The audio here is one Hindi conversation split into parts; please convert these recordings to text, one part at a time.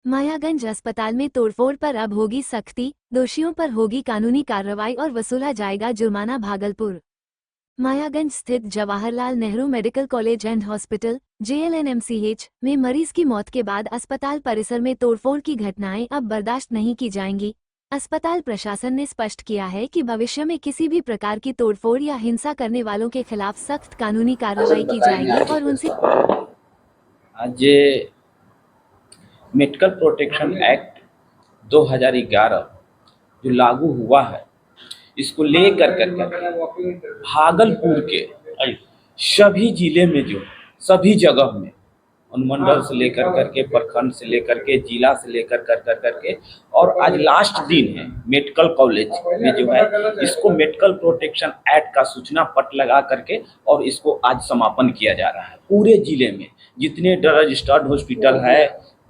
मायागंज अस्पताल में तोड़फोड़ पर अब होगी सख्ती, दोषियों पर होगी कानूनी कार्रवाई और वसूला जाएगा जुर्माना। भागलपुर मायागंज स्थित Jawaharlal Nehru medical college and hospital (JLNMCH) में मरीज की मौत के बाद अस्पताल परिसर में तोड़फोड़ की घटनाएं अब बर्दाश्त नहीं की जाएंगी। अस्पताल प्रशासन ने स्पष्ट किया है कि भविष्य में किसी भी प्रकार की तोड़फोड़ या हिंसा करने वालों के खिलाफ सख्त कानूनी कार्रवाई की जाएगी और उनसे आज मेडिकल प्रोटेक्शन एक्ट 2011 जो लागू हुआ है, इसको लेकर भागलपुर के सभी जिले में जो सभी जगह में अनुमंडल से लेकर करके प्रखंड से लेकर के जिला से लेकर करके और आज लास्ट दिन है मेडिकल कॉलेज में जो है इसको मेडिकल प्रोटेक्शन एक्ट का सूचना पट लगा करके और इसको आज समापन किया जा रहा है। पूरे जिले में जितने रजिस्टर्ड हॉस्पिटल है,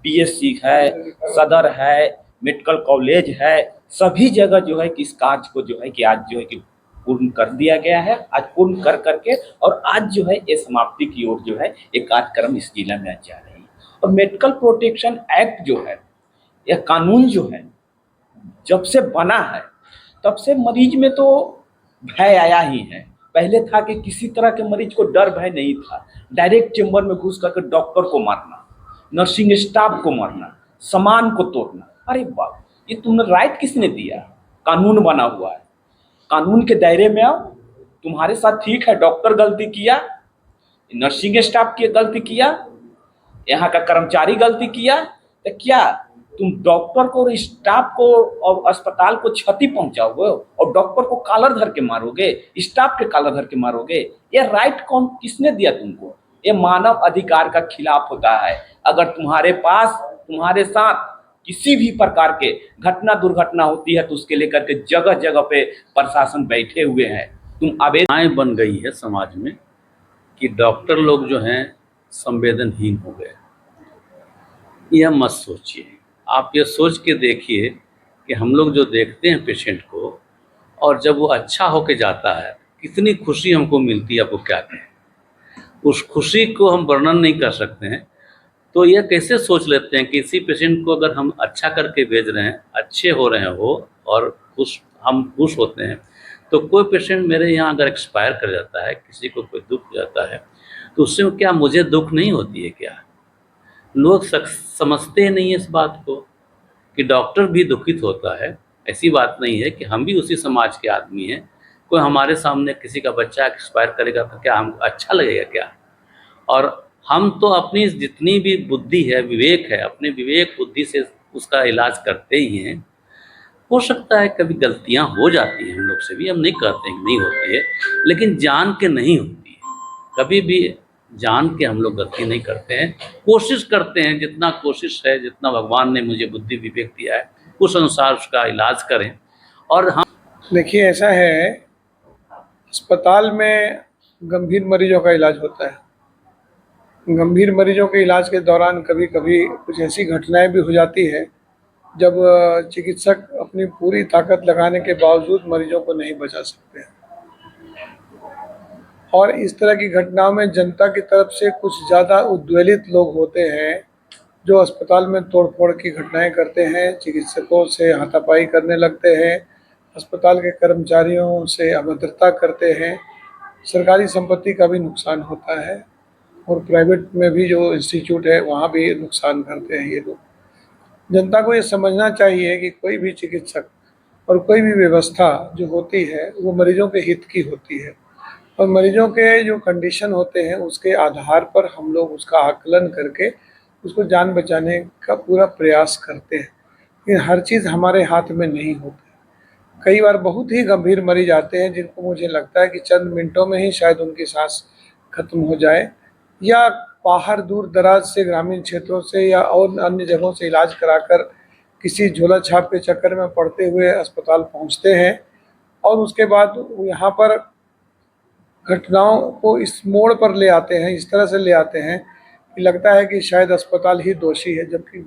PSC है, सदर है, मेडिकल कॉलेज है, सभी जगह जो है कि इस कार्य को जो है कि आज जो है कि पूर्ण कर दिया गया है। आज पूर्ण कर करके और आज जो है ये समाप्ति की ओर जो है एक कार्यक्रम इस जिला में आज जा रही है। और मेडिकल प्रोटेक्शन एक्ट जो है, यह कानून जो है जब से बना है तब से मरीज में तो भय आया ही है। पहले था कि किसी तरह के मरीज को डर भय नहीं था, डायरेक्ट चेंबर में घुस करके डॉक्टर को मारना, नर्सिंग स्टाफ को मारना, सामान को तोड़ना। अरे बाप, ये तुमने राइट किसने दिया? कानून बना हुआ है, कानून के दायरे में आओ। तुम्हारे साथ ठीक है, डॉक्टर गलती किया, नर्सिंग स्टाफ की गलती किया, यहाँ का कर्मचारी गलती किया, तो क्या तुम डॉक्टर को और स्टाफ को और अस्पताल को क्षति पहुंचाओगे और डॉक्टर को कॉलर धर के मारोगे, स्टाफ के कॉलर धर के मारोगे? ये राइट कौन किसने दिया तुमको? ये मानव अधिकार का खिलाफ होता है। अगर तुम्हारे पास तुम्हारे साथ किसी भी प्रकार के घटना दुर्घटना होती है तो उसके लेकर के जगह जगह पे प्रशासन बैठे हुए हैं। तुम आय बन गई है समाज में कि डॉक्टर लोग जो हैं संवेदनहीन हो गए। यह मत सोचिए, आप ये सोच के देखिए कि हम लोग जो देखते हैं पेशेंट को और जब वो अच्छा होके जाता है कितनी खुशी हमको मिलती है। आपको क्या कहें, उस खुशी को हम वर्णन नहीं कर सकते हैं। तो यह कैसे सोच लेते हैं कि इसी पेशेंट को अगर हम अच्छा करके भेज रहे हैं, अच्छे हो रहे हैं वो और हम खुश होते हैं, तो कोई पेशेंट मेरे यहाँ अगर एक्सपायर कर जाता है, किसी को कोई दुख हो जाता है, तो उससे क्या मुझे दुख नहीं होती है क्या? लोग समझते ही नहीं है इस बात को कि डॉक्टर भी दुखित होता है। ऐसी बात नहीं है कि हम भी उसी समाज के आदमी हैं। कोई हमारे सामने किसी का बच्चा एक्सपायर करेगा तो क्या हमको अच्छा लगेगा क्या? और हम तो अपनी जितनी भी बुद्धि है, विवेक है, अपने विवेक बुद्धि से उसका इलाज करते ही हैं। हो सकता है कभी गलतियां हो जाती हैं हम लोग से भी, हम नहीं कहते हैं नहीं होती है, लेकिन जान के नहीं होती है। कभी भी जान के हम लोग गलती नहीं करते हैं। कोशिश करते हैं, जितना कोशिश है, जितना भगवान ने मुझे बुद्धि विवेक दिया है उस अनुसार उसका इलाज करें। और हम देखिए, ऐसा है, अस्पताल में गंभीर मरीजों का इलाज होता है। गंभीर मरीजों के इलाज के दौरान कभी कभी कुछ ऐसी घटनाएं भी हो जाती है जब चिकित्सक अपनी पूरी ताकत लगाने के बावजूद मरीजों को नहीं बचा सकते हैं। और इस तरह की घटनाओं में जनता की तरफ से कुछ ज़्यादा उद्वेलित लोग होते हैं जो अस्पताल में तोड़फोड़ की घटनाएं करते हैं, चिकित्सकों से हाथापाई करने लगते हैं, अस्पताल के कर्मचारियों से अभद्रता करते हैं, सरकारी संपत्ति का भी नुकसान होता है और प्राइवेट में भी जो इंस्टीट्यूट है वहाँ भी नुकसान करते हैं ये लोग। जनता को ये समझना चाहिए कि कोई भी चिकित्सक और कोई भी व्यवस्था जो होती है वो मरीजों के हित की होती है और मरीजों के जो कंडीशन होते हैं उसके आधार पर हम लोग उसका आकलन करके उसको जान बचाने का पूरा प्रयास करते हैं। लेकिन हर चीज़ हमारे हाथ में नहीं होती। कई बार बहुत ही गंभीर मरीज आते हैं जिनको मुझे लगता है कि चंद मिनटों में ही शायद उनकी सांस खत्म हो जाए, या बाहर दूर दराज से ग्रामीण क्षेत्रों से या और अन्य जगहों से इलाज कराकर किसी झोला छाप के चक्कर में पड़ते हुए अस्पताल पहुंचते हैं और उसके बाद यहाँ पर घटनाओं को इस मोड़ पर ले आते हैं, इस तरह से ले आते हैं कि लगता है कि शायद अस्पताल ही दोषी है, जबकि